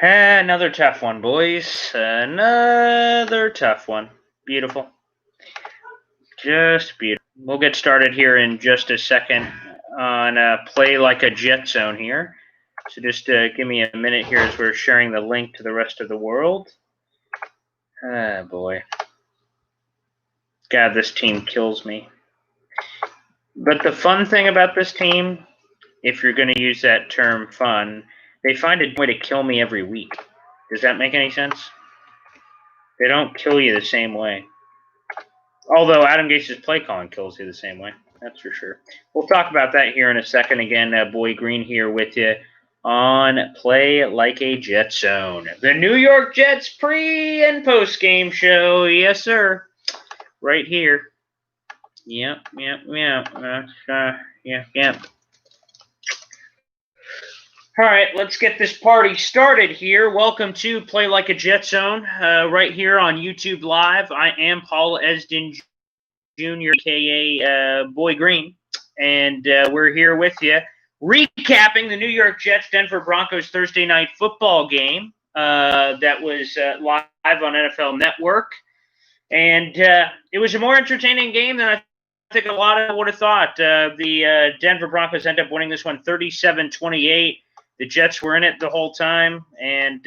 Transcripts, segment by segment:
Another tough one, boys. Another tough one. Beautiful. Just beautiful. We'll get started here in just a second on Play Like a Jet Zone here. So just give me a minute here as we're sharing the link to the rest of the world. Ah, boy. God, this team kills me. But the fun thing about this team, if you're going to use that term fun, they find a way to kill me every week. Does that make any sense? They don't kill you the same way. Although Adam Gase's play calling kills you the same way. That's for sure. We'll talk about that here in a second. Again, Boy Greene here with you on Play Like a Jet Zone. The New York Jets pre- and post-game show. Yes, sir. Right here. Yep. All right, let's get this party started here. Welcome to Play Like a Jet Zone, right here on YouTube Live. I am Paul Esden Jr., a.k.a. Boy Greene, and we're here with you recapping the New York Jets-Denver Broncos Thursday night football game that was live on NFL Network. And it was a more entertaining game than I think a lot of people would have thought. The Denver Broncos end up winning this one 37-28. The Jets were in it the whole time, and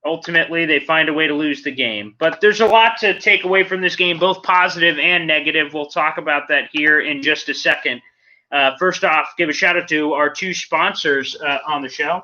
ultimately they find a way to lose the game. But there's a lot to take away from this game, both positive and negative. We'll talk about that here in just a second. First off, give a shout-out to our two sponsors on the show.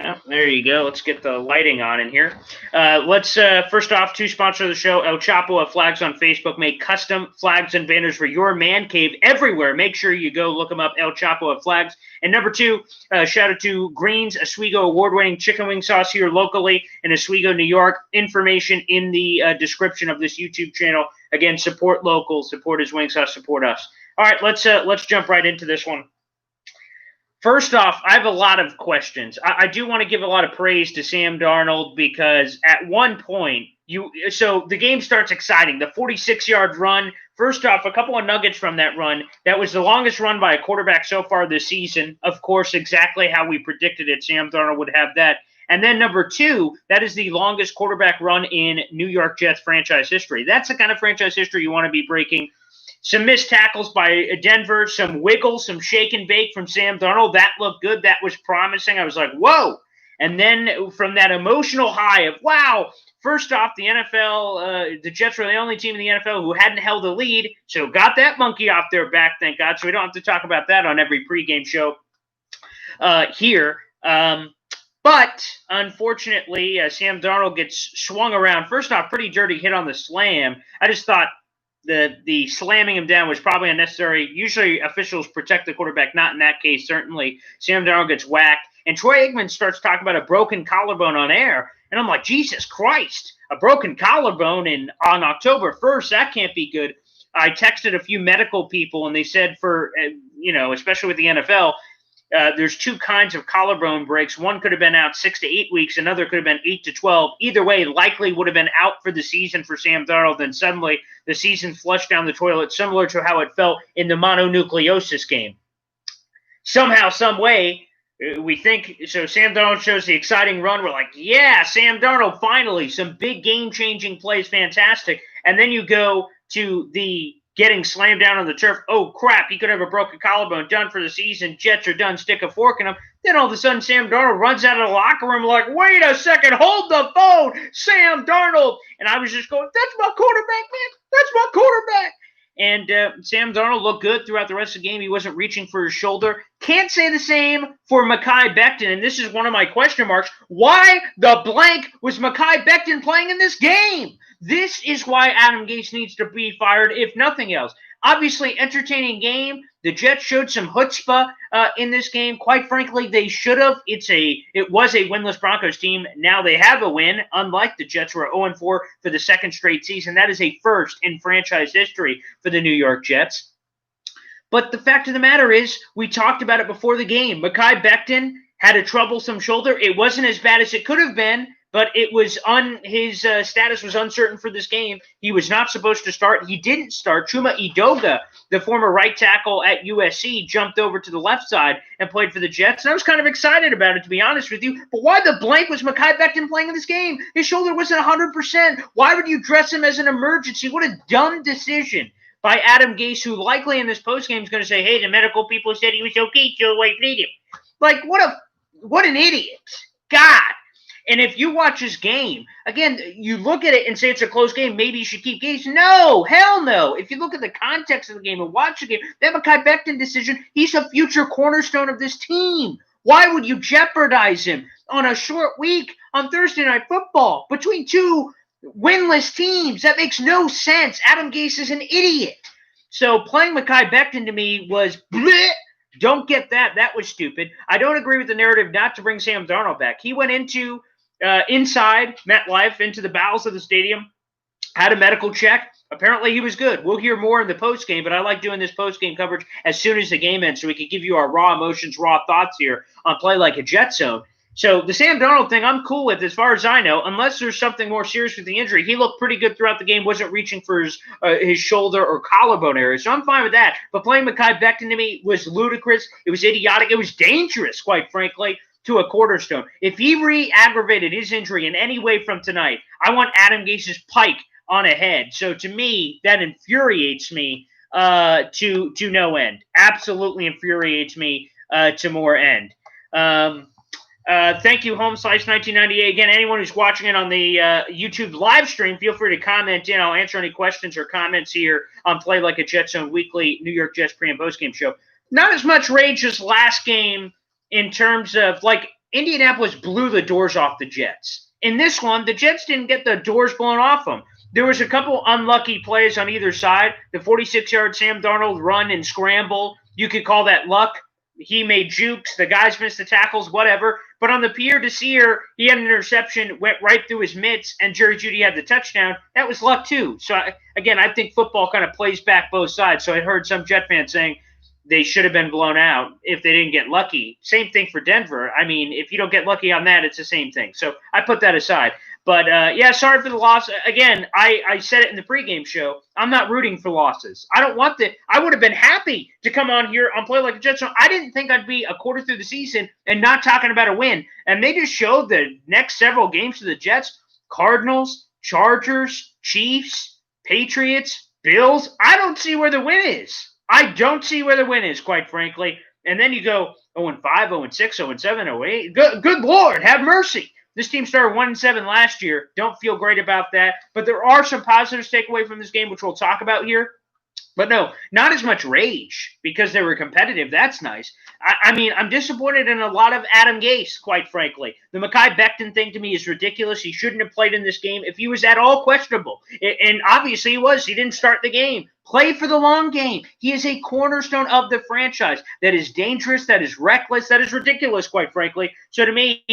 Oh, there you go. Let's get the lighting on in here. Let's first off, two sponsors of the show, El Chapo of Flags on Facebook, make custom flags and banners for your man cave everywhere. Make sure you go look them up, El Chapo of Flags. And number two, shout out to Greene's Oswego award-winning chicken wing sauce here locally in Oswego, New York. Information in the description of this YouTube channel. Again, support local, support his wing sauce, support us. All right, let's jump right into this one. First off, I have a lot of questions. I do want to give a lot of praise to Sam Darnold because at one point, so the game starts exciting. The 46-yard run. First off, a couple of nuggets from that run. That was the longest run by a quarterback so far this season. Of course, exactly how we predicted it. Sam Darnold would have that. And then number two, that is the longest quarterback run in New York Jets franchise history. That's the kind of franchise history you want to be breaking. Some missed tackles by Denver, some wiggle, some shake and bake from Sam Darnold. That looked good. That was promising. I was like, whoa. And then from that emotional high of, wow, first off, the NFL, the Jets were the only team in the NFL who hadn't held a lead, so got that monkey off their back, thank God. So we don't have to talk about that on every pregame show here. But unfortunately, Sam Darnold gets swung around. First off, pretty dirty hit on the slam. I just thought, the slamming him down was probably unnecessary. Usually officials protect the quarterback. Not in that case, certainly. Sam Darnold gets whacked. And Troy Aikman starts talking about a broken collarbone on air. And I'm like, Jesus Christ, a broken collarbone on October 1st, that can't be good. I texted a few medical people, and they said especially with the NFL, there's two kinds of collarbone breaks. One could have been out 6 to 8 weeks. Another could have been 8 to 12. Either way, likely would have been out for the season for Sam Darnold. Then suddenly the season flushed down the toilet, similar to how it felt in the mononucleosis game. Somehow, some way, we think – so Sam Darnold shows the exciting run. We're like, yeah, Sam Darnold, finally. Some big game-changing plays, fantastic. And then you go to the – getting slammed down on the turf. Oh, crap, he could have a broken collarbone, done for the season. Jets are done, stick a fork in him. Then all of a sudden, Sam Darnold runs out of the locker room like, wait a second, hold the phone, Sam Darnold. And I was just going, that's my quarterback, man. That's my quarterback. And Sam Darnold looked good throughout the rest of the game. He wasn't reaching for his shoulder. Can't say the same for Mekhi Becton, and this is one of my question marks. Why the blank was Mekhi Becton playing in this game? This is why Adam Gase needs to be fired, if nothing else. Obviously, entertaining game. The Jets showed some chutzpah in this game. Quite frankly, they should have. It was a winless Broncos team. Now they have a win, unlike the Jets, who are 0-4 for the second straight season. That is a first in franchise history for the New York Jets. But the fact of the matter is, we talked about it before the game. Mekhi Becton had a troublesome shoulder. It wasn't as bad as it could have been, but it was his status was uncertain for this game. He was not supposed to start. He didn't start. Chuma Edoga, the former right tackle at USC, jumped over to the left side and played for the Jets. And I was kind of excited about it, to be honest with you. But why the blank was Mekhi Becton playing in this game? His shoulder wasn't 100%. Why would you dress him as an emergency? What a dumb decision by Adam Gase, who likely in this postgame is going to say, hey, the medical people said he was okay, so I played him. Like, what an idiot. God. And if you watch this game, again, you look at it and say it's a close game, maybe you should keep Gase. No, hell no. If you look at the context of the game and watch the game, that Mekhi Becton decision, he's a future cornerstone of this team. Why would you jeopardize him on a short week on Thursday Night Football between two winless teams? That makes no sense. Adam Gase is an idiot. So playing Mekhi Becton to me was bleh. Don't get that. That was stupid. I don't agree with the narrative not to bring Sam Darnold back. He went into inside MetLife, into the bowels of the stadium, had a medical check. Apparently he was good. We'll hear more in the postgame, but I like doing this postgame coverage as soon as the game ends so we can give you our raw emotions, raw thoughts here on Play Like a Jet Zone. So the Sam Darnold thing I'm cool with as far as I know, unless there's something more serious with the injury. He looked pretty good throughout the game, wasn't reaching for his shoulder or collarbone area, so I'm fine with that. But playing Mekhi Becton to me was ludicrous. It was idiotic. It was dangerous, quite frankly, to a cornerstone. If he re-aggravated his injury in any way from tonight, I want Adam Gase's pike on a head. So to me, that infuriates me to no end. Absolutely infuriates me to more end. Thank you, HomeSlice1998. Again, anyone who's watching it on the YouTube live stream, feel free to comment in. I'll answer any questions or comments here on Play Like a Jet Zone weekly New York Jets pre- and post-game show. Not as much rage as last game in terms of, like, Indianapolis blew the doors off the Jets. In this one, the Jets didn't get the doors blown off them. There was a couple unlucky plays on either side. The 46-yard Sam Darnold run and scramble, you could call that luck. He made jukes. The guys missed the tackles, whatever. But on the Pierre Desir, he had an interception, went right through his mitts, and Jerry Jeudy had the touchdown. That was luck, too. So, again, I think football kind of plays back both sides. So I heard some Jet fans saying they should have been blown out if they didn't get lucky. Same thing for Denver. I mean, if you don't get lucky on that, it's the same thing. So I put that aside. But, yeah, sorry for the loss. Again, I said it in the pregame show. I'm not rooting for losses. I don't want that. I would have been happy to come on here on Play Like a Jet Zone. I didn't think I'd be a quarter through the season and not talking about a win. And they just showed the next several games to the Jets, Cardinals, Chargers, Chiefs, Patriots, Bills. I don't see where the win is. I don't see where the win is, quite frankly. And then you go 0-5, 0-6, 0-7, 0-8. Good Lord, have mercy. This team started 1-7 last year. Don't feel great about that. But there are some positives to take away from this game, which we'll talk about here. But no, not as much rage because they were competitive. That's nice. I mean, I'm disappointed in a lot of Adam Gase, quite frankly. The Mekhi Becton thing to me is ridiculous. He shouldn't have played in this game if he was at all questionable. And obviously he was. He didn't start the game. Play for the long game. He is a cornerstone of the franchise. That is dangerous. That is reckless. That is ridiculous, quite frankly. So to me,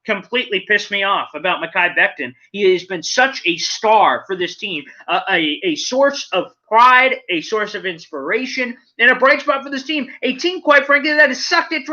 completely pissed me off about Mekhi Becton. He has been such a star for this team, a source of pride, a source of inspiration, and a bright spot for this team. A team, quite frankly, that has sucked at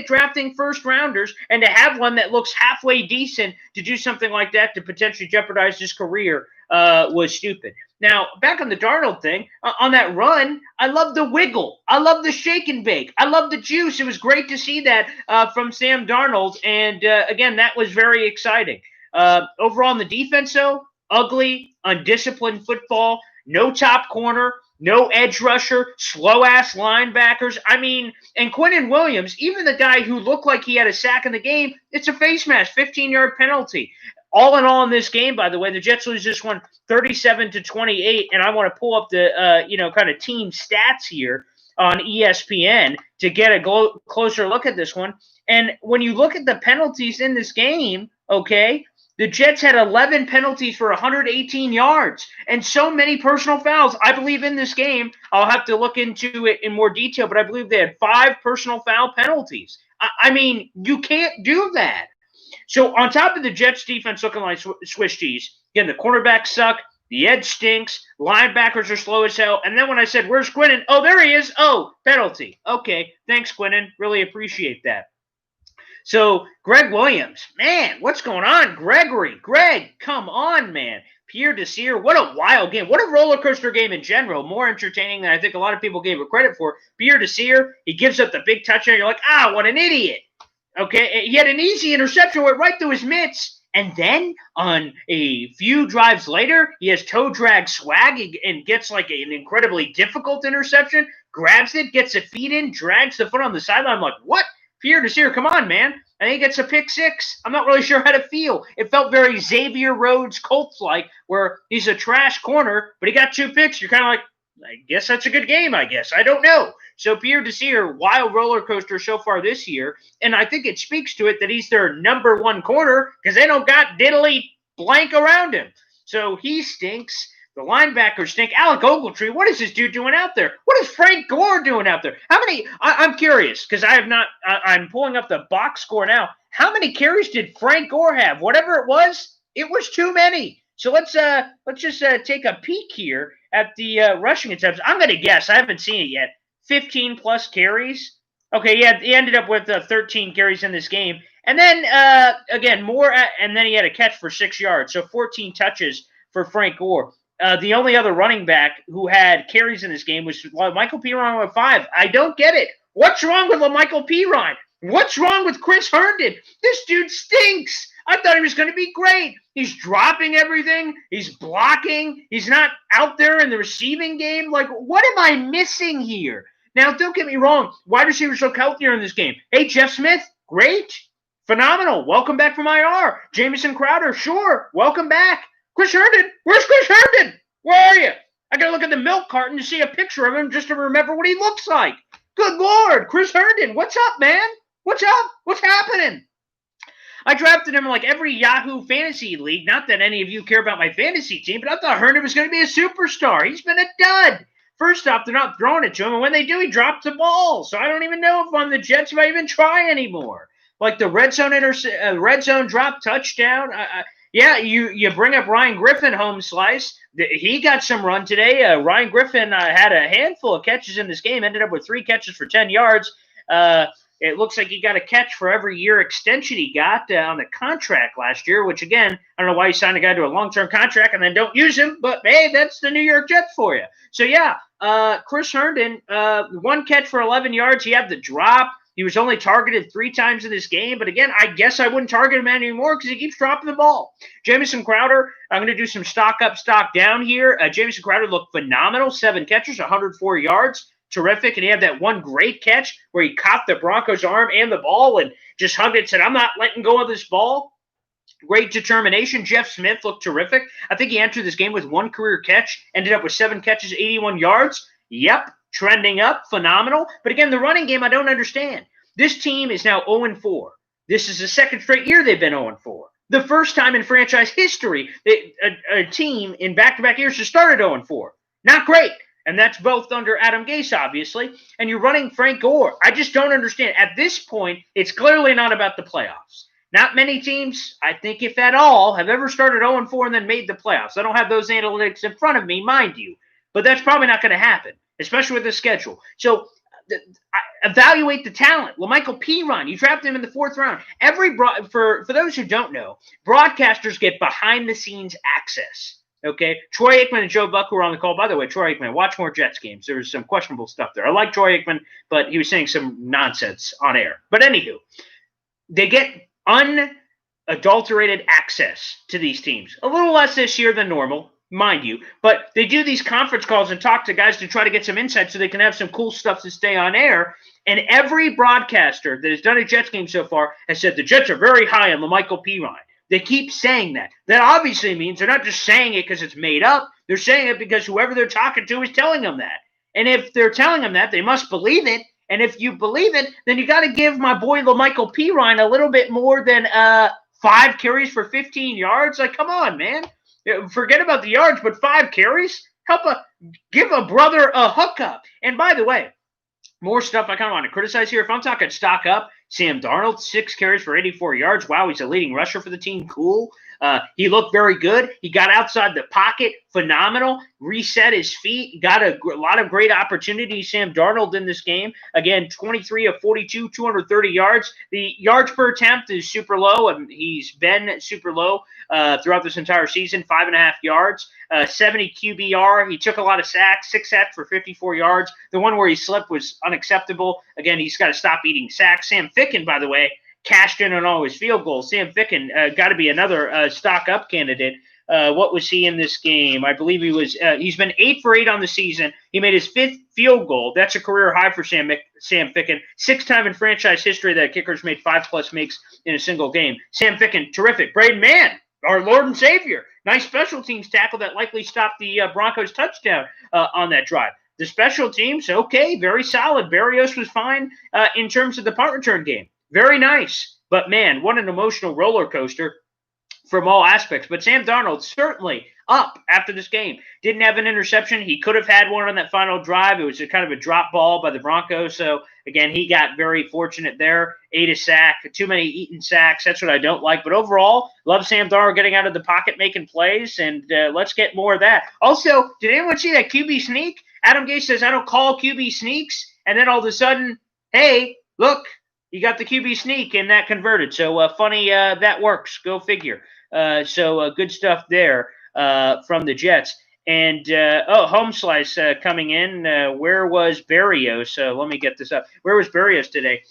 drafting first-rounders, and to have one that looks halfway decent to do something like that to potentially jeopardize his career was stupid. Now, back on the Darnold thing, on that run, I love the wiggle. I love the shake and bake. I love the juice. It was great to see that from Sam Darnold, and again, that was very exciting. Overall, in the defense, though, ugly, undisciplined football, no top corner, no edge rusher, slow-ass linebackers. I mean, and Quinnen Williams, even the guy who looked like he had a sack in the game, it's a face mask, 15-yard penalty. All in all in this game, by the way, the Jets lose this one 37-28, and I want to pull up the kind of team stats here on ESPN to get a closer look at this one. And when you look at the penalties in this game, okay, the Jets had 11 penalties for 118 yards and so many personal fouls. I believe in this game, I'll have to look into it in more detail, but I believe they had 5 personal foul penalties. I mean, you can't do that. So on top of the Jets defense looking like Swiss cheese, again, the cornerbacks suck, the edge stinks, linebackers are slow as hell. And then when I said, where's Quinnen? Oh, there he is. Oh, penalty. Okay, thanks, Quinnen. Really appreciate that. So Greg Williams, man, what's going on? Greg, come on, man. Pierre Desir, what a wild game. What a roller coaster game in general. More entertaining than I think a lot of people gave it credit for. Pierre Desir, he gives up the big touchdown. You're like, what an idiot. Okay, he had an easy interception, went right through his mitts. And then on a few drives later, he has toe drag swag and gets like an incredibly difficult interception, grabs it, gets a feet in, drags the foot on the sideline. I'm like, what? Pierre Desir, come on, man. And he gets a pick six. I'm not really sure how to feel. It felt very Xavier Rhodes Colts-like, where he's a trash corner, but he got 2 picks. You're kind of like, I guess that's a good game, I guess. I don't know. So Pierre Desir, wild roller coaster so far this year, and I think it speaks to it that he's their number 1 corner because they don't got diddly blank around him. So he stinks. The linebackers stink. Alec Ogletree, what is this dude doing out there? What is Frank Gore doing out there? How many? I'm curious because I have not. I'm pulling up the box score now. How many carries did Frank Gore have? Whatever it was too many. So let's just take a peek here at the rushing attempts. I'm going to guess. I haven't seen it yet. 15 plus carries. Okay, yeah, he ended up with 13 carries in this game. And then, again, and then he had a catch for 6 yards. So 14 touches for Frank Gore. The only other running back who had carries in this game was Michael Pirine with 5. I don't get it. What's wrong with Michael Pirine? What's wrong with Chris Herndon? This dude stinks. I thought he was going to be great. He's dropping everything. He's blocking. He's not out there in the receiving game. Like, what am I missing here? Now, don't get me wrong. Wide receivers look healthier in this game. Hey, Jeff Smith, great. Phenomenal. Welcome back from IR. Jamison Crowder, sure. Welcome back. Chris Herndon. Where's Chris Herndon? Where are you? I got to look at the milk carton to see a picture of him just to remember what he looks like. Good Lord. Chris Herndon, what's up, man? What's up? What's happening? I drafted him in like every Yahoo fantasy league. Not that any of you care about my fantasy team, but I thought Herndon was going to be a superstar. He's been a dud. First off, they're not throwing it to him, and when they do, he drops the ball. So I don't even know if on the Jets if I even try anymore. Like the red zone drop touchdown. Yeah, you bring up Ryan Griffin, home slice. He got some run today. Ryan Griffin had a handful of catches in this game, ended up with 3 catches for 10 yards. It looks like he got a catch for every year extension he got on the contract last year, which, again, I don't know why you signed a guy to a long-term contract and then don't use him, but, hey, that's the New York Jets for you. So, yeah, Chris Herndon, 1 catch for 11 yards. He had the drop. He was only targeted 3 times in this game. But, again, I guess I wouldn't target him anymore because he keeps dropping the ball. Jamison Crowder, I'm going to do some stock up, stock down here. Jamison Crowder looked phenomenal. 7 catches, 104 yards. Terrific, and he had that one great catch where he caught the Broncos' arm and the ball and just hugged it and said, I'm not letting go of this ball. Great determination. Jeff Smith looked terrific. I think he entered this game with 1 career catch, ended up with 7 catches, 81 yards. Yep, trending up, phenomenal. But again, the running game, I don't understand. This team is now 0-4. This is the 2nd straight year they've been 0-4. The first time in franchise history a team in back-to-back years has started 0-4. Not great. And that's both under Adam Gase, obviously. And you're running Frank Gore. I just don't understand. At this point, it's clearly not about the playoffs. Not many teams, I think if at all, have ever started 0-4 and then made the playoffs. I don't have those analytics in front of me, mind you. But that's probably not going to happen, especially with the schedule. So evaluate the talent. Michael Pirine, you drafted him in the 4th round. For those who don't know, broadcasters get behind-the-scenes access. Okay, Troy Aikman and Joe Buck were on the call. By the way, Troy Aikman, watch more Jets games. There was some questionable stuff there. I like Troy Aikman, but he was saying some nonsense on air. But anywho, they get unadulterated access to these teams. A little less this year than normal, mind you. But they do these conference calls and talk to guys to try to get some insight so they can have some cool stuff to stay on air. And every broadcaster that has done a Jets game so far has said the Jets are very high on Michael Pirine. They keep saying that. That obviously means they're not just saying it because it's made up. They're saying it because whoever they're talking to is telling them that. And if they're telling them that, they must believe it. And if you believe it, then you got to give my boy Michael Pirine a little bit more than 5 carries for 15 yards. Like, come on, man. Forget about the yards, but 5 carries? Give a brother a hookup. And by the way, more stuff I kind of want to criticize here. If I'm talking stock up, Sam Darnold, 6 carries for 84 yards. Wow, he's a leading rusher for the team. Cool. He looked very good. He got outside the pocket, phenomenal, reset his feet, got a lot of great opportunities. Sam Darnold in this game, again, 23 of 42, 230 yards. The yards per attempt is super low, and he's been super low throughout this entire season, 5.5 yards. 70 QBR. He took a lot of sacks, 6 sacks for 54 yards. The one where he slipped was unacceptable. Again, he's got to stop eating sacks. Sam Ficken, by the way, cashed in on all his field goals. Sam Ficken got to be another stock-up candidate. What was he in this game? I believe he was. He's been 8 for 8 on the season. He made his 5th field goal. That's a career high for Sam Ficken. 6th time in franchise history that kickers made 5+ makes in a single game. Sam Ficken, terrific. Braden Mann, our Lord and Savior. Nice special teams tackle that likely stopped the Broncos touchdown on that drive. The special teams, okay, very solid. Berrios was fine in terms of the punt return game. Very nice. But, man, what an emotional roller coaster from all aspects. But Sam Darnold certainly up after this game. Didn't have an interception. He could have had one on that final drive. It was a kind of a drop ball by the Broncos. So, again, he got very fortunate there. 8 a sack. Too many eaten sacks. That's what I don't like. But overall, love Sam Darnold getting out of the pocket, making plays, and let's get more of that. Also, did anyone see that QB sneak? Adam Gase says, I don't call QB sneaks. And then all of a sudden, hey, look, you got the QB sneak, and that converted. So, funny, that works. Go figure. So good stuff there from the Jets. And, Home Slice coming in. Where was Berrios? Let me get this up. Where was Berrios today?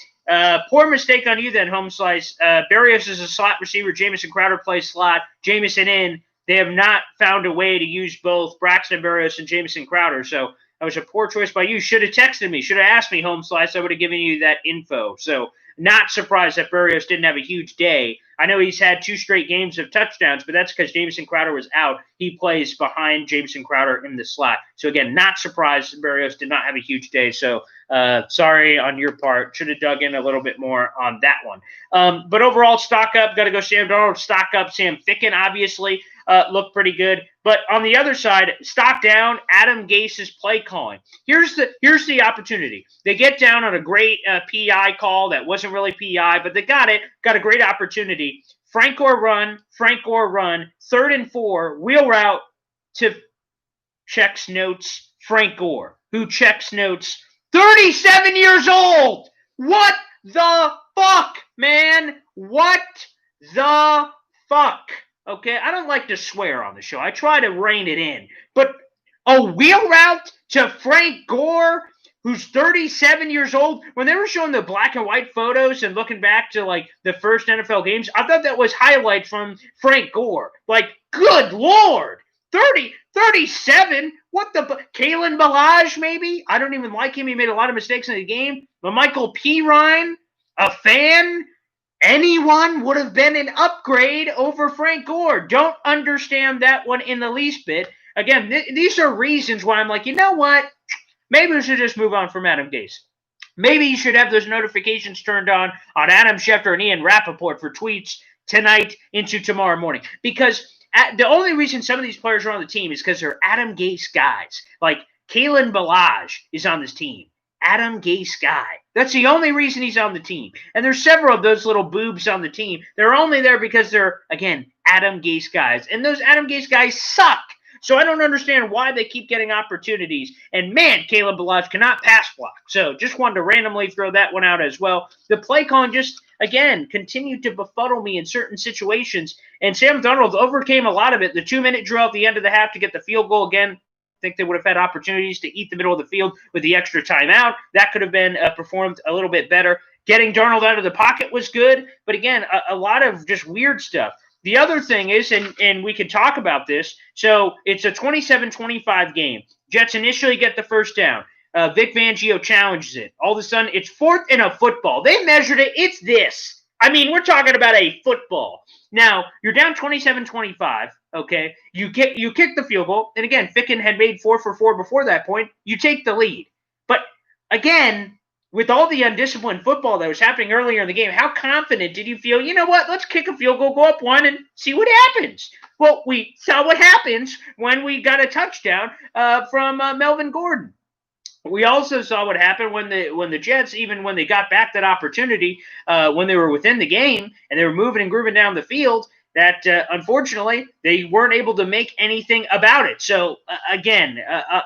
Poor mistake on you then, Home Slice. Berrios is a slot receiver. Jamison Crowder plays slot. Jamison in. They have not found a way to use both Braxton Berrios and Jamison Crowder. So that was a poor choice by you. Should have texted me. Should have asked me, Home Slice. I would have given you that info. So not surprised that Berrios didn't have a huge day. I know he's had 2 straight games of touchdowns, but that's because Jamison Crowder was out. He plays behind Jamison Crowder in the slot. So, again, not surprised Berrios did not have a huge day. So, sorry on your part. Should have dug in a little bit more on that one. But overall, stock up. Got to go Sam Darnold. Stock up Sam Ficken, obviously. Looked pretty good. But on the other side, stock down, Adam Gase's play calling. Here's the opportunity. They get down on a great PI call that wasn't really PI, but they got it. Got a great opportunity. Frank Gore run, 3rd and 4, wheel route to checks notes Frank Gore, who checks notes 37 years old. What the fuck, man? What the fuck? Okay, I don't like to swear on the show. I try to rein it in. But a wheel route to Frank Gore, who's 37 years old, when they were showing the black and white photos and looking back to, like, the first NFL games, I thought that was highlights from Frank Gore. Like, good Lord, 37? What the – Kalen Ballage, maybe? I don't even like him. He made a lot of mistakes in the game. But Michael Pirine, a fan – anyone would have been an upgrade over Frank Gore. Don't understand that one in the least bit. Again, these are reasons why I'm like, you know what? Maybe we should just move on from Adam Gase. Maybe you should have those notifications turned on Adam Schefter and Ian Rappaport for tweets tonight into tomorrow morning. Because the only reason some of these players are on the team is because they're Adam Gase guys. Like, Kalen Ballage is on this team. Adam Gase guy. That's the only reason he's on the team. And there's several of those little boobs on the team. They're only there because they're, again, Adam Gase guys. And those Adam Gase guys suck. So I don't understand why they keep getting opportunities. And, man, Caleb Ballage cannot pass block. So just wanted to randomly throw that one out as well. The play calling just, again, continued to befuddle me in certain situations. And Sam Darnold overcame a lot of it. The 2-minute drill at the end of the half to get the field goal again. Think they would have had opportunities to eat the middle of the field with the extra timeout. That could have been performed a little bit better. Getting Darnold out of the pocket was good, but again, a lot of just weird stuff. The other thing is, and we can talk about this, so it's a 27-25 game. Jets initially get the first down. Vic Fangio challenges it. All of a sudden, it's 4th and a football. They measured it. It's this. I mean, we're talking about a football. Now, you're down 27-25, okay? You kick the field goal. And again, Ficken had made 4 for 4 before that point. You take the lead. But again, with all the undisciplined football that was happening earlier in the game, how confident did you feel, you know what, let's kick a field goal, go up 1, and see what happens? Well, we saw what happens when we got a touchdown from Melvin Gordon. We also saw what happened when the Jets, even when they got back that opportunity, when they were within the game and they were moving and grooving down the field, that unfortunately they weren't able to make anything about it. So again,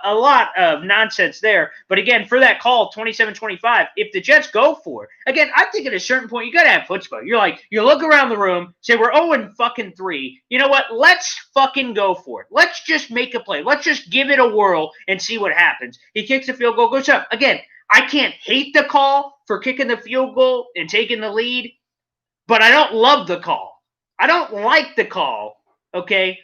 a lot of nonsense there. But again, for that call, 27-25, if the Jets go for it, again, I think at a certain point you got to have chutzpah. You're like, you look around the room, say we're 0-3. You know what? Let's fucking go for it. Let's just make a play. Let's just give it a whirl and see what happens. He kicks the field goal, goes up. Again, I can't hate the call for kicking the field goal and taking the lead, but I don't love the call. I don't like the call, okay?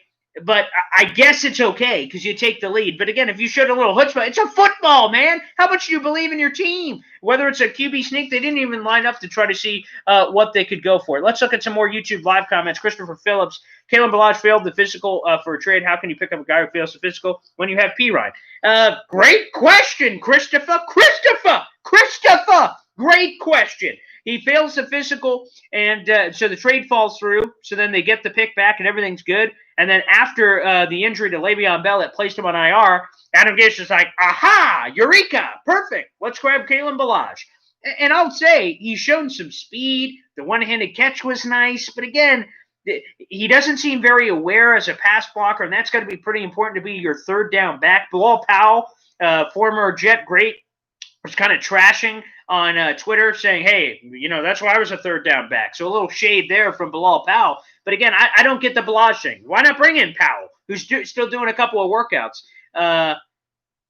But I guess it's okay because you take the lead. But again, if you showed a little chutzpah, it's a football, man. How much do you believe in your team? Whether it's a QB sneak, they didn't even line up to try to see what they could go for. Let's look at some more YouTube live comments. Christopher Phillips, Kalen Ballage failed the physical for a trade. How can you pick up a guy who fails the physical when you have P-Ride? Great question, Christopher. Great question. He fails the physical, and so the trade falls through. So then they get the pick back, and everything's good. And then after the injury to Le'Veon Bell that placed him on IR, Adam Gase is like, aha, eureka, perfect. Let's grab Kalen Ballage. And I'll say he's shown some speed. The one-handed catch was nice. But again, he doesn't seem very aware as a pass blocker, and that's got to be pretty important to be your third down back. Bilal Powell, former Jet great, was kind of trashing on Twitter saying, hey, that's why I was a third down back. So a little shade there from Bilal Powell. But again, I don't get the Ballage thing. Why not bring in Powell, who's still doing a couple of workouts?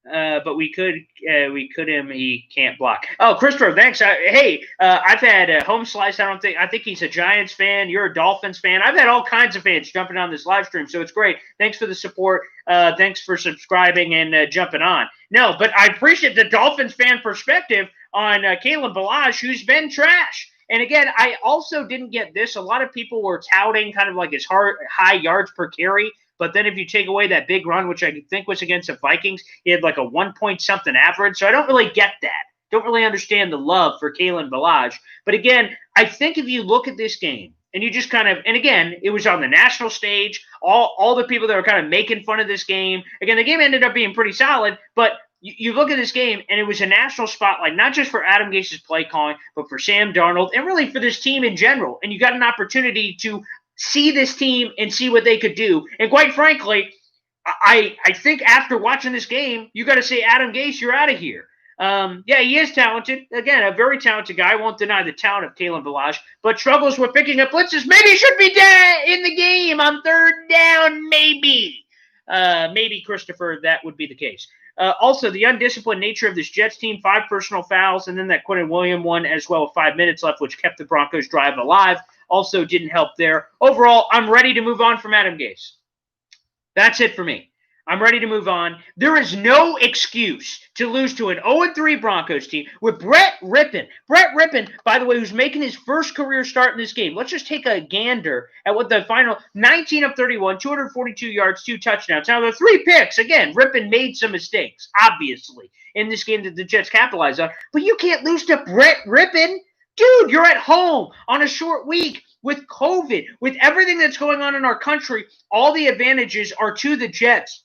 But we could him. He can't block. Oh, Christopher, thanks. I've had Home Slice. I think he's a Giants fan. You're a Dolphins fan. I've had all kinds of fans jumping on this live stream, so it's great. Thanks for the support. Thanks for subscribing and jumping on. No, but I appreciate the Dolphins fan perspective on Kalen Ballage, who's been trash. And again, I also didn't get this. A lot of people were touting kind of like his high yards per carry. But then if you take away that big run, which I think was against the Vikings, he had like a 1-point-something average. So I don't really get that. Don't really understand the love for Kalen Ballage. But again, I think if you look at this game and you just kind of – and again, it was on the national stage. All the people that were kind of making fun of this game. Again, the game ended up being pretty solid, but – you look at this game, and it was a national spotlight, not just for Adam Gase's play calling, but for Sam Darnold, and really for this team in general. And you got an opportunity to see this team and see what they could do. And quite frankly, I think after watching this game, you got to say, Adam Gase, you're out of here. Yeah, he is talented. Again, a very talented guy. I won't deny the talent of Kalen Ballage, but struggles with picking up blitzes. Maybe he should be in the game on third down, maybe. Maybe, Christopher, that would be the case. Also, the undisciplined nature of this Jets team, 5 personal fouls, and then that Quentin Williams one as well with 5 minutes left, which kept the Broncos drive alive, also didn't help there. Overall, I'm ready to move on from Adam Gase. That's it for me. I'm ready to move on. There is no excuse to lose to an 0-3 Broncos team with Brett Rippon. Brett Rippon, by the way, who's making his first career start in this game. Let's just take a gander at what the final 19 of 31, 242 yards, 2 touchdowns. Now, the 3 picks, again, Rippon made some mistakes, obviously, in this game that the Jets capitalized on. But you can't lose to Brett Rippon. Dude, you're at home on a short week with COVID, with everything that's going on in our country. All the advantages are to the Jets.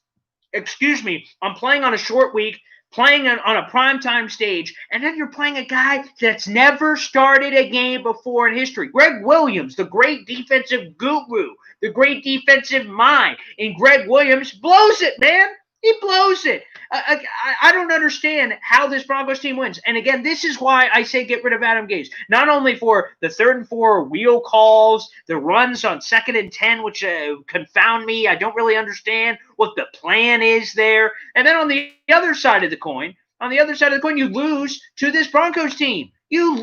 Excuse me, I'm playing on a short week, playing on a primetime stage, and then you're playing a guy that's never started a game before in history. Greg Williams, the great defensive guru, the great defensive mind, and Greg Williams blows it, man. He blows it. I don't understand how this Broncos team wins. And again, this is why I say get rid of Adam Gase. Not only for the 3rd and 4 wheel calls, the runs on 2nd and 10, which confound me. I don't really understand what the plan is there. And then on the other side of the coin, you lose to this Broncos team. You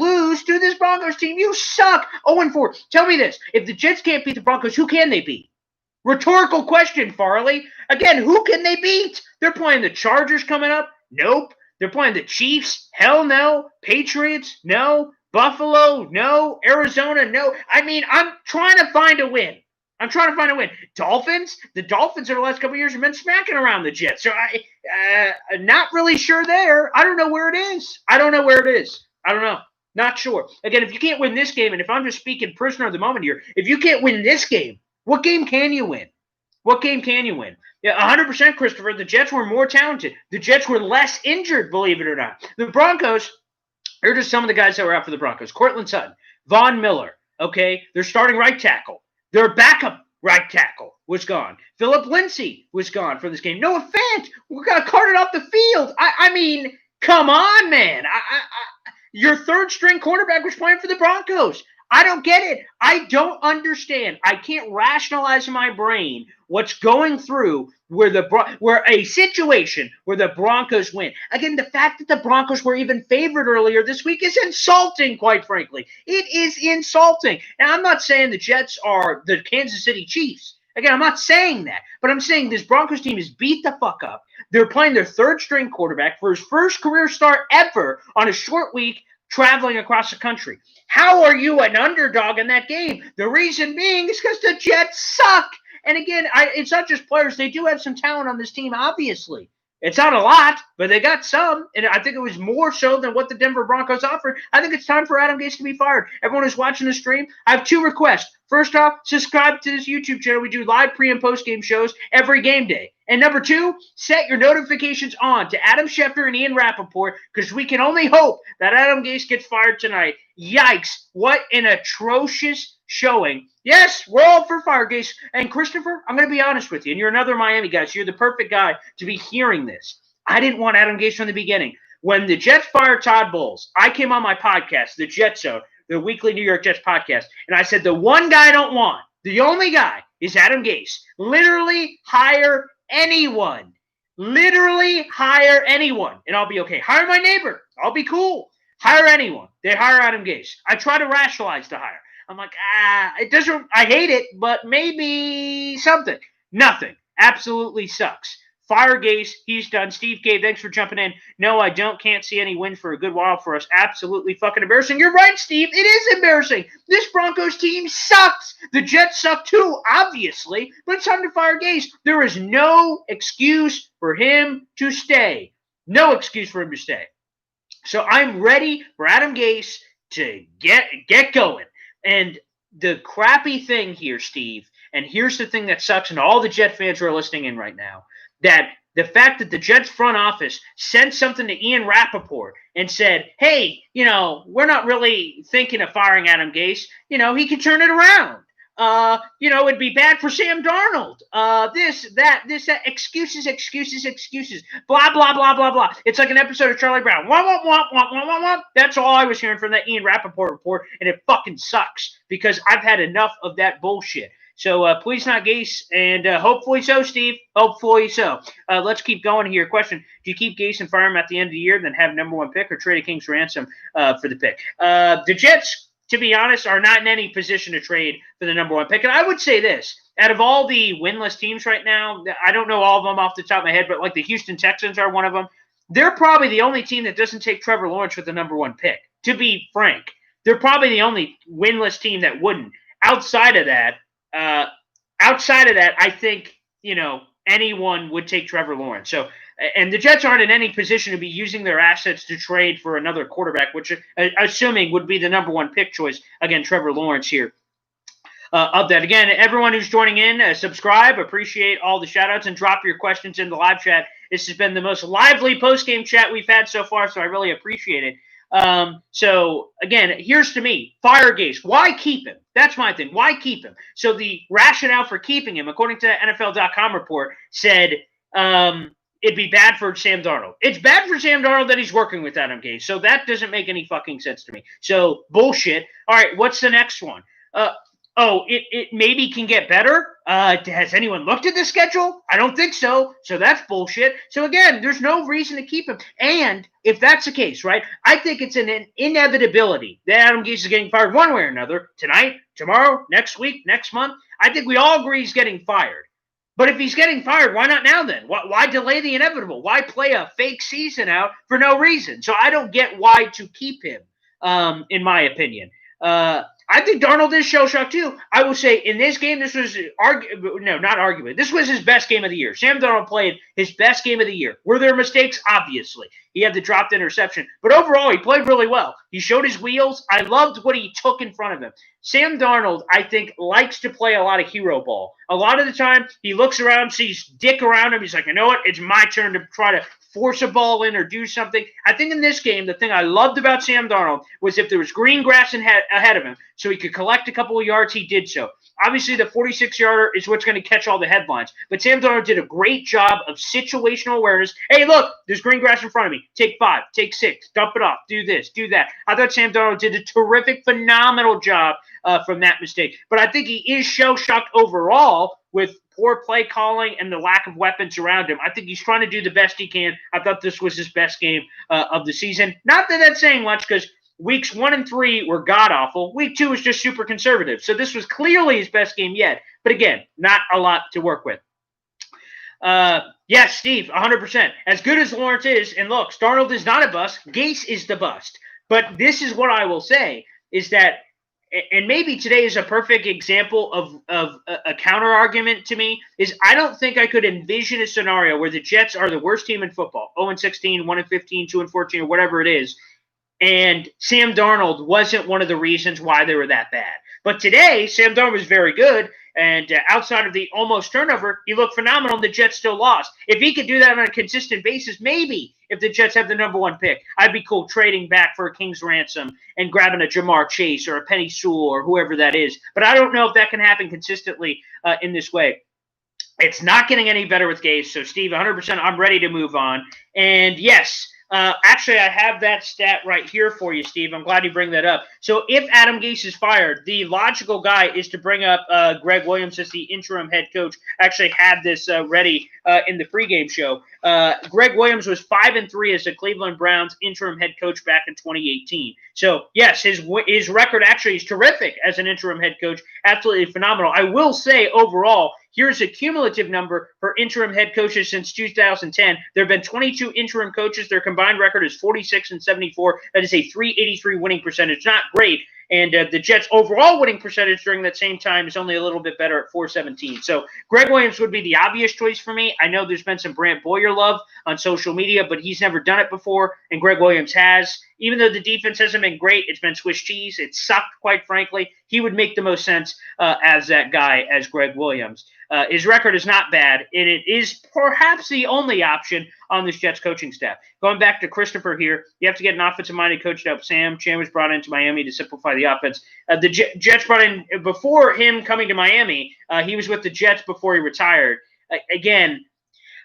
suck. 0-4. Tell me this. If the Jets can't beat the Broncos, who can they beat? Rhetorical question, Farley. Again, who can they beat? They're playing the Chargers coming up? Nope. They're playing the Chiefs? Hell no. Patriots? No. Buffalo? No. Arizona? No. I mean, I'm trying to find a win. Dolphins? The Dolphins over the last couple of years have been smacking around the Jets. So I'm not really sure there. I don't know where it is. I don't know. Not sure. Again, if you can't win this game, and if I'm just speaking prisoner of the moment here, if you can't win this game, what game can you win? Yeah, 100%, Christopher. The Jets were more talented. The Jets were less injured, believe it or not. The Broncos, here are just some of the guys that were out for the Broncos. Cortland Sutton, Von Miller, okay? They're starting right tackle. Their backup right tackle was gone. Philip Lindsay was gone from this game. Noah Fant got carted off the field. I mean, come on, man. Your third-string quarterback was playing for the Broncos. I don't get it. I don't understand. I can't rationalize in my brain what's going through where a situation where the Broncos win. Again, the fact that the Broncos were even favored earlier this week is insulting, quite frankly. It is insulting. And I'm not saying the Jets are the Kansas City Chiefs. Again, I'm not saying that. But I'm saying this Broncos team is beat the fuck up. They're playing their third-string quarterback for his first career start ever on a short week traveling across the country. How are you an underdog in that game? The reason being is because the Jets suck. And again, it's not just players. They do have some talent on this team, obviously. It's not a lot, but they got some. And I think it was more so than what the Denver Broncos offered. I think it's time for Adam Gase to be fired. Everyone who's watching the stream, I have 2 requests. First off, subscribe to this YouTube channel. We do live pre- and post-game shows every game day. And number 2, set your notifications on to Adam Schefter and Ian Rappaport, because we can only hope that Adam Gase gets fired tonight. Yikes, what an atrocious showing. Yes, we're all for fire, Gase. And Christopher, I'm going to be honest with you, and you're another Miami guy, so you're the perfect guy to be hearing this. I didn't want Adam Gase from the beginning. When the Jets fired Todd Bowles, I came on my podcast, The Jet Zone, the weekly New York Jets podcast, and I said the one guy I don't want, the only guy, is Adam Gase. Literally hire anyone. Literally hire anyone, and I'll be okay. Hire my neighbor. I'll be cool. Hire anyone. They hire Adam Gase. I try to rationalize the hire. I'm like, it doesn't, I hate it, but maybe something. Nothing. Absolutely sucks. Fire Gase, he's done. Steve K, thanks for jumping in. No, I can't see any wins for a good while for us. Absolutely fucking embarrassing. You're right, Steve. It is embarrassing. This Broncos team sucks. The Jets suck too, obviously, but it's time to fire Gase. There is no excuse for him to stay. No excuse for him to stay. So I'm ready for Adam Gase to get going. And the crappy thing here, Steve, and here's the thing that sucks, and all the Jet fans who are listening in right now, that the fact that the Jets front office sent something to Ian Rappaport and said, hey, we're not really thinking of firing Adam Gase. He can turn it around. It'd be bad for Sam Darnold. This, that, excuses, blah, blah, blah, blah, blah. It's like an episode of Charlie Brown. Wah, wah, wah, wah, wah, wah, wah. That's all I was hearing from that Ian Rappaport report, and it fucking sucks because I've had enough of that bullshit. So please not Gase, and hopefully so, Steve. Hopefully so. Let's keep going here. Question, do you keep Gase and fire him at the end of the year, then have number 1 pick, or trade a King's ransom for the pick? The Jets, to be honest, are not in any position to trade for the number 1 pick. And I would say this, out of all the winless teams right now, I don't know all of them off the top of my head, but like the Houston Texans are one of them. They're probably the only team that doesn't take Trevor Lawrence with the number 1 pick, to be frank. They're probably the only winless team that wouldn't. Outside of that, I think, anyone would take Trevor Lawrence. So, and the Jets aren't in any position to be using their assets to trade for another quarterback, which, assuming, would be the number 1 pick choice. Again, Trevor Lawrence here. Of that. Again, everyone who's joining in, subscribe. Appreciate all the shout-outs, and drop your questions in the live chat. This has been the most lively post-game chat we've had so far, so I really appreciate it. So, again, here's to me. Fire Gase. Why keep him? That's my thing. Why keep him? So the rationale for keeping him, according to the NFL.com report, said it'd be bad for Sam Darnold. It's bad for Sam Darnold that he's working with Adam Gase. So that doesn't make any fucking sense to me. So bullshit. All right, what's the next one? It maybe can get better. Has anyone looked at the schedule? I don't think so. So that's bullshit. So again, there's no reason to keep him. And if that's the case, right, I think it's an inevitability that Adam Gase is getting fired one way or another, tonight, tomorrow, next week, next month. I think we all agree he's getting fired. But if he's getting fired, why not now then? Why delay the inevitable? Why play a fake season out for no reason? So I don't get why to keep him, in my opinion. I think Darnold is shell-shocked too. I will say in this game, this was not arguably. This was his best game of the year. Sam Darnold played his best game of the year. Were there mistakes? Obviously. He had the dropped interception. But overall, he played really well. He showed his wheels. I loved what he took in front of him. Sam Darnold, I think, likes to play a lot of hero ball. A lot of the time, he looks around, sees Dick around him. He's like, you know what? It's my turn to try to force a ball in or do something. I think in this game, the thing I loved about Sam Darnold was if there was green grass ahead of him so he could collect a couple of yards, he did so. Obviously, the 46-yarder is what's going to catch all the headlines. But Sam Darnold did a great job of situational awareness. Hey, look, there's green grass in front of me. Take 5, take 6, dump it off, do this, do that. I thought Sam Darnold did a terrific, phenomenal job from that mistake. But I think he is shell-shocked overall with poor play calling and the lack of weapons around him. I think he's trying to do the best he can. I thought this was his best game of the season. Not that that's saying much because weeks 1 and 3 were god-awful. Week 2 was just super conservative. So this was clearly his best game yet. But again, not a lot to work with. Yes, Steve, 100%. As good as Lawrence is, and look, Darnold is not a bust. Gase is the bust. But this is what I will say, is that, and maybe today is a perfect example of a counter-argument to me, is I don't think I could envision a scenario where the Jets are the worst team in football, 0-16, 1-15, 2-14, or whatever it is, and Sam Darnold wasn't one of the reasons why they were that bad. But today, Sam Darnold was very good, and outside of the almost turnover, he looked phenomenal, and the Jets still lost. If he could do that on a consistent basis, maybe if the Jets have the number 1 pick, I'd be cool trading back for a king's ransom and grabbing a Jamar Chase or a Penny Sewell or whoever that is. But I don't know if that can happen consistently in this way. It's not getting any better with Gase. So, Steve, 100%, I'm ready to move on. And, yes, actually, I have that stat right here for you, Steve. I'm glad you bring that up. So if Adam Gase is fired, the logical guy is to bring up Greg Williams as the interim head coach. I actually had this ready in the pregame show. Greg Williams was 5-3 as the Cleveland Browns interim head coach back in 2018. So, yes, his record actually is terrific as an interim head coach. Absolutely phenomenal. I will say overall, here's a cumulative number for interim head coaches since 2010. There have been 22 interim coaches. Their combined record is 46-74. That is a .383 winning percentage. Not great. And the Jets' overall winning percentage during that same time is only a little bit better at .417. So Greg Williams would be the obvious choice for me. I know there's been some Brant Boyer love on social media, but he's never done it before, and Greg Williams has. Even though the defense hasn't been great, it's been Swiss cheese. It sucked, quite frankly. He would make the most sense as that guy, as Greg Williams. His record is not bad, and it is perhaps the only option on this Jets coaching staff. Going back to Christopher here, you have to get an offensive-minded coach to help Sam. Chan was brought into Miami to simplify the offense. The Jets brought in, before him coming to Miami, he was with the Jets before he retired. Again,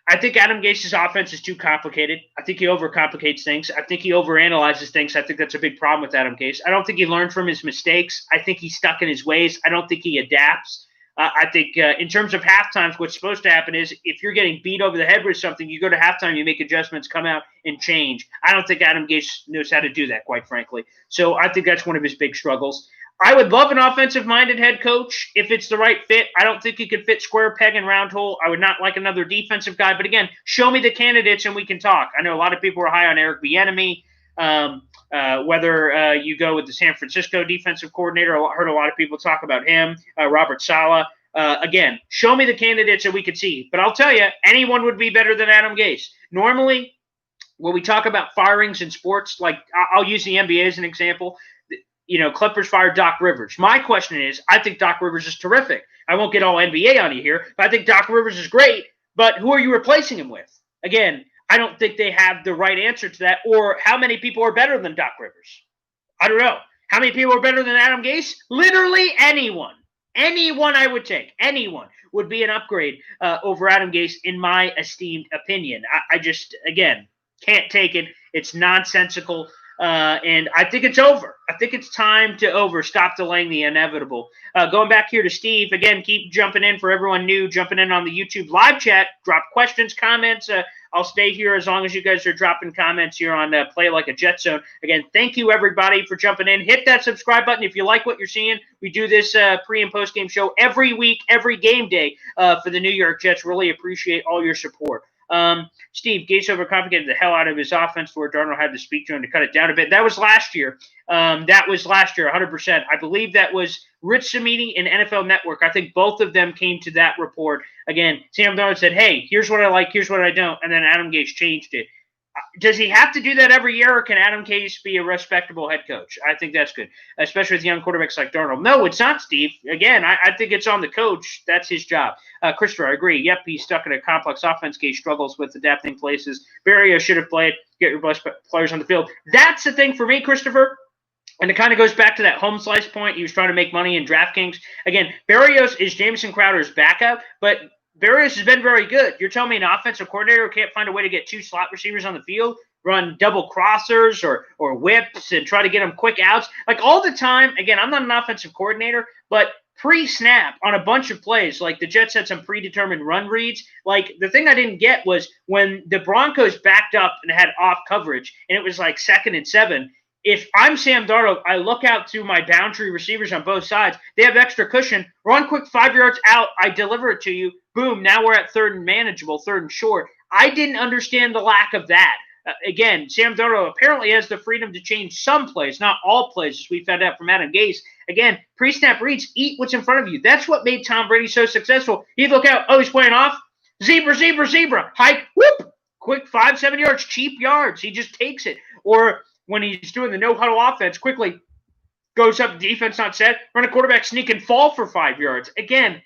I think Adam Gase's offense is too complicated. I think he overcomplicates things. I think he overanalyzes things. I think that's a big problem with Adam Gase. I don't think he learned from his mistakes. I think he's stuck in his ways. I don't think he adapts. I think in terms of halftimes, what's supposed to happen is if you're getting beat over the head with something, you go to halftime, you make adjustments, come out, and change. I don't think Adam Gase knows how to do that, quite frankly. So I think that's one of his big struggles. I would love an offensive-minded head coach if it's the right fit. I don't think he could fit square peg and round hole. I would not like another defensive guy. But, again, show me the candidates and we can talk. I know a lot of people are high on Eric Bieniemy. Whether you go with the San Francisco defensive coordinator, I heard a lot of people talk about him, Robert Saleh. Again, show me the candidates that we could see. But I'll tell you, anyone would be better than Adam Gase. Normally, when we talk about firings in sports, like I'll use the NBA as an example, Clippers fired Doc Rivers. My question is, I think Doc Rivers is terrific. I won't get all NBA on you here, but I think Doc Rivers is great. But who are you replacing him with? Again, I don't think they have the right answer to that, or how many people are better than Doc Rivers. I don't know. How many people are better than Adam Gase? Literally anyone. Anyone I would take. Anyone would be an upgrade over Adam Gase, in my esteemed opinion. I just, again, can't take it. It's nonsensical. And I think it's over. I think it's time to stop delaying the inevitable. Going back here to Steve, again, keep jumping in for everyone new, jumping in on the YouTube live chat. Drop questions, comments. I'll stay here as long as you guys are dropping comments here on Play Like a Jet Zone. Again, thank you, everybody, for jumping in. Hit that subscribe button if you like what you're seeing. We do this pre- and post-game show every week, every game day for the New York Jets. Really appreciate all your support. Steve, Gase overcomplicated the hell out of his offense where Darnold had to speak to him to cut it down a bit. That was last year. 100%. I believe that was Rich Samiti and NFL Network. I think both of them came to that report. Again, Sam Darnold said, hey, here's what I like, here's what I don't, and then Adam Gase changed it. Does he have to do that every year, or can Adam Gase be a respectable head coach? I think that's good, especially with young quarterbacks like Darnold. No, it's not, Steve. Again, I think it's on the coach. That's his job. Christopher, I agree. Yep, he's stuck in a complex offense. Gase struggles with adapting places. Berrios should have played. Get your best players on the field. That's the thing for me, Christopher. And it kind of goes back to that home slice point. He was trying to make money in DraftKings. Again, Berrios is Jamison Crowder's backup, but Berrios has been very good. You're telling me an offensive coordinator can't find a way to get 2 slot receivers on the field, run double crossers or whips and try to get them quick outs? Like all the time, again, I'm not an offensive coordinator, but pre-snap on a bunch of plays, like the Jets had some predetermined run reads. Like the thing I didn't get was when the Broncos backed up and had off coverage and it was like 2nd and 7, if I'm Sam Darnold, I look out to my boundary receivers on both sides. They have extra cushion. Run quick 5 yards out. I deliver it to you. Boom. Now we're at 3rd and manageable, 3rd and short. I didn't understand the lack of that. Again, Sam Darnold apparently has the freedom to change some plays, not all plays, as we found out from Adam Gase. Again, pre-snap reads, eat what's in front of you. That's what made Tom Brady so successful. He'd look out. Oh, he's playing off. Zebra, zebra, zebra. Hike. Whoop. Quick 5, 7 yards. Cheap yards. He just takes it. Or when he's doing the no-huddle offense, quickly goes up, defense not set, run a quarterback sneak and fall for 5 yards. Again,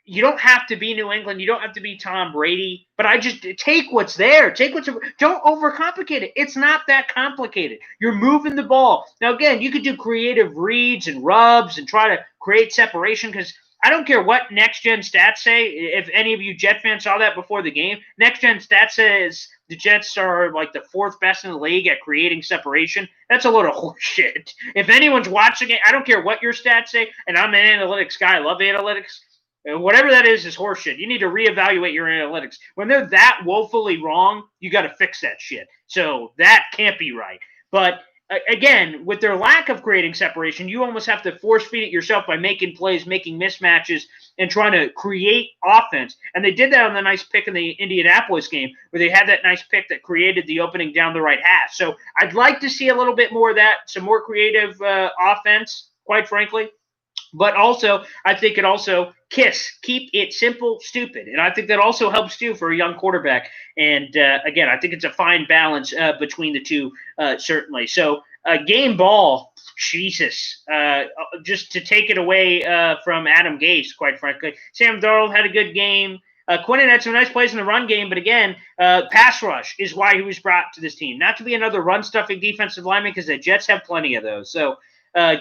you don't have to be New England. You don't have to be Tom Brady. But I just take what's there. Don't overcomplicate it. It's not that complicated. You're moving the ball. Now, again, you could do creative reads and rubs and try to create separation because I don't care what next-gen stats say. If any of you Jet fans saw that before the game, next-gen stats says the Jets are like the 4th best in the league at creating separation. That's a load of horseshit. If anyone's watching it, I don't care what your stats say, and I'm an analytics guy. I love analytics. Whatever that is horseshit. You need to reevaluate your analytics. When they're that woefully wrong, you got to fix that shit. So that can't be right. But again, with their lack of creating separation, you almost have to force feed it yourself by making plays, making mismatches, and trying to create offense. And they did that on the nice pick in the Indianapolis game where they had that nice pick that created the opening down the right half. So I'd like to see a little bit more of that, some more creative offense, quite frankly. But also, I think it also keep it simple, stupid. And I think that also helps too for a young quarterback. And again, I think it's a fine balance between the two, certainly. So game ball, Jesus, just to take it away from Adam Gase, quite frankly. Sam Darnold had a good game. Quinnen had some nice plays in the run game, but again, pass rush is why he was brought to this team. Not to be another run-stuffing defensive lineman because the Jets have plenty of those. So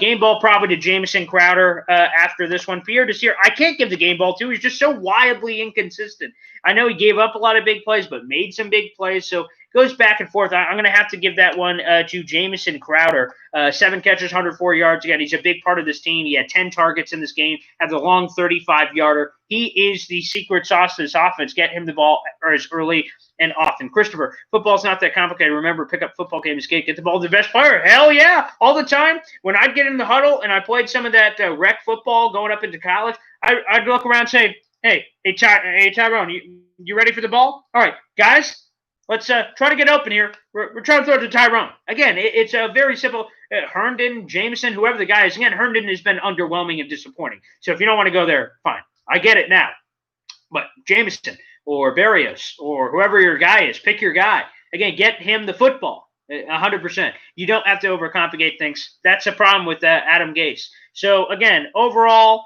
game ball probably to Jamison Crowder after this one. Pierre Desir, I can't give the game ball to. He's just so wildly inconsistent. I know he gave up a lot of big plays, but made some big plays. So it goes back and forth. I'm going to have to give that one to Jamison Crowder. 7 catches, 104 yards. Again, he's a big part of this team. He had 10 targets in this game, had the long 35-yarder. He is the secret sauce to this offense. Get him the ball as early and often. Christopher, football's not that complicated. Remember, pick up football game escape. Get the ball to the best player. Hell yeah. All the time. When I'd get in the huddle and I played some of that rec football going up into college, I'd look around and say, hey, Tyrone, you ready for the ball? All right, guys, let's try to get open here. We're trying to throw it to Tyrone. Again, it's a very simple Herndon, Jameson, whoever the guy is. Again, Herndon has been underwhelming and disappointing. So if you don't want to go there, fine. I get it now. But Jameson or Berrios or whoever your guy is, pick your guy. Again, get him the football, 100%. You don't have to overcomplicate things. That's a problem with Adam Gase. So, again, overall,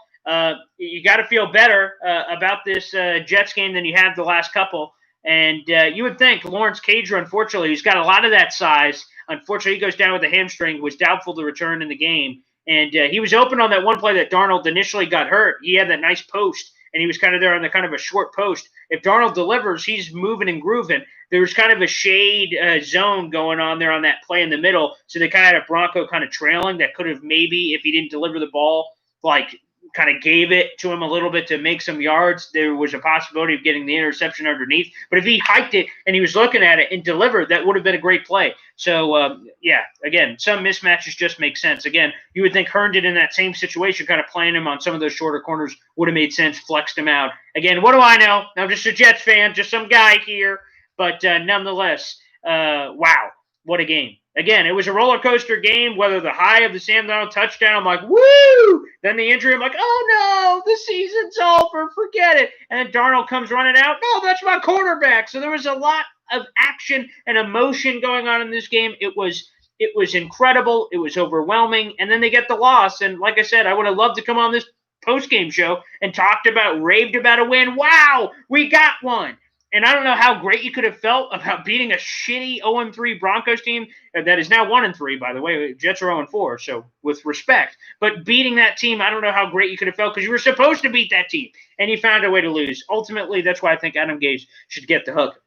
you got to feel better about this Jets game than you have the last couple. And you would think Lawrence Cager, unfortunately, he's got a lot of that size. Unfortunately, he goes down with a hamstring, was doubtful to return in the game. And he was open on that one play that Darnold initially got hurt. He had that nice post, and he was kind of there on the kind of a short post. If Darnold delivers, he's moving and grooving. There was kind of a shade zone going on there on that play in the middle, so they kind of had a Bronco kind of trailing that could have maybe, if he didn't deliver the ball, like kind of gave it to him a little bit to make some yards. There was a possibility of getting the interception underneath. But if he hiked it and he was looking at it and delivered, that would have been a great play. So, yeah, again, some mismatches just make sense. Again, you would think Herndon in that same situation, kind of playing him on some of those shorter corners, would have made sense, flexed him out. Again, what do I know? I'm just a Jets fan, just some guy here. But nonetheless, wow, what a game. Again, it was a roller coaster game, whether the high of the Sam Darnold touchdown, I'm like, woo! Then the injury, I'm like, oh no, the season's over, forget it. And then Darnold comes running out, no, that's my quarterback. So there was a lot of action and emotion going on in this game. It was incredible. It was overwhelming. And then they get the loss. And like I said, I would have loved to come on this post-game show and raved about a win. Wow, we got one. And I don't know how great you could have felt about beating a shitty 0-3 Broncos team that is now 1-3, by the way. Jets are 0-4, so with respect. But beating that team, I don't know how great you could have felt because you were supposed to beat that team, and you found a way to lose. Ultimately, that's why I think Adam Gase should get the hook.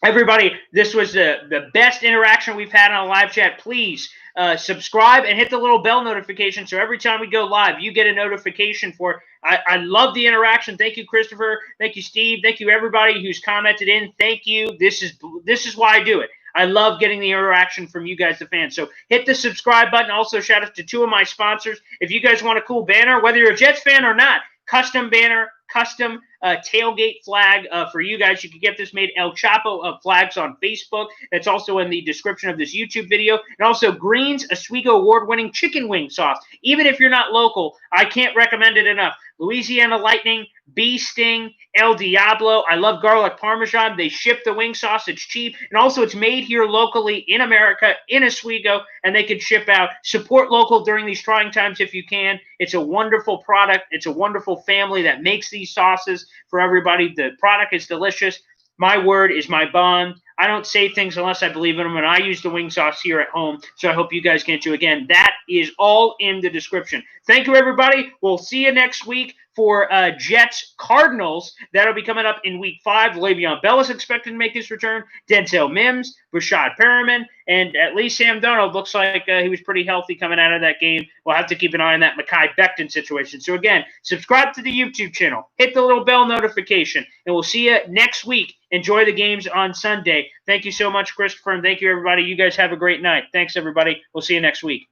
Everybody, this was the best interaction we've had on a live chat. Please subscribe and hit the little bell notification so every time we go live, you get a notification for it. I love the interaction. Thank you, Christopher. Thank you, Steve. Thank you, everybody who's commented in. Thank you. This is why I do it. I love getting the interaction from you guys, the fans. So hit the subscribe button. Also, shout out to 2 of my sponsors. If you guys want a cool banner, whether you're a Jets fan or not, custom banner, custom tailgate flag for you guys. You can get this made. El Chapo flags on Facebook. That's also in the description of this YouTube video. And also Greene's Oswego award-winning chicken wing sauce. Even if you're not local, I can't recommend it enough. Louisiana Lightning, Bee Sting, El Diablo. I love garlic parmesan. They ship the wing sauce. It's cheap. And also it's made here locally in America, in Oswego, and they can ship out. Support local during these trying times if you can. It's a wonderful product. It's a wonderful family that makes these sauces for everybody. The product is delicious. My word is my bond. I don't say things unless I believe in them, and I use the wing sauce here at home, so I hope you guys can too. Again, that is all in the description. Thank you, everybody. We'll see you next week for Jets Cardinals. That'll be coming up in Week 5. Le'Veon Bell is expected to make his return. Denzel Mims, Rashad Perriman, and at least Sam Darnold looks like he was pretty healthy coming out of that game. We'll have to keep an eye on that Mekhi Becton situation. So, again, subscribe to the YouTube channel. Hit the little bell notification, and we'll see you next week. Enjoy the games on Sunday. Thank you so much, Christopher, and thank you, everybody. You guys have a great night. Thanks, everybody. We'll see you next week.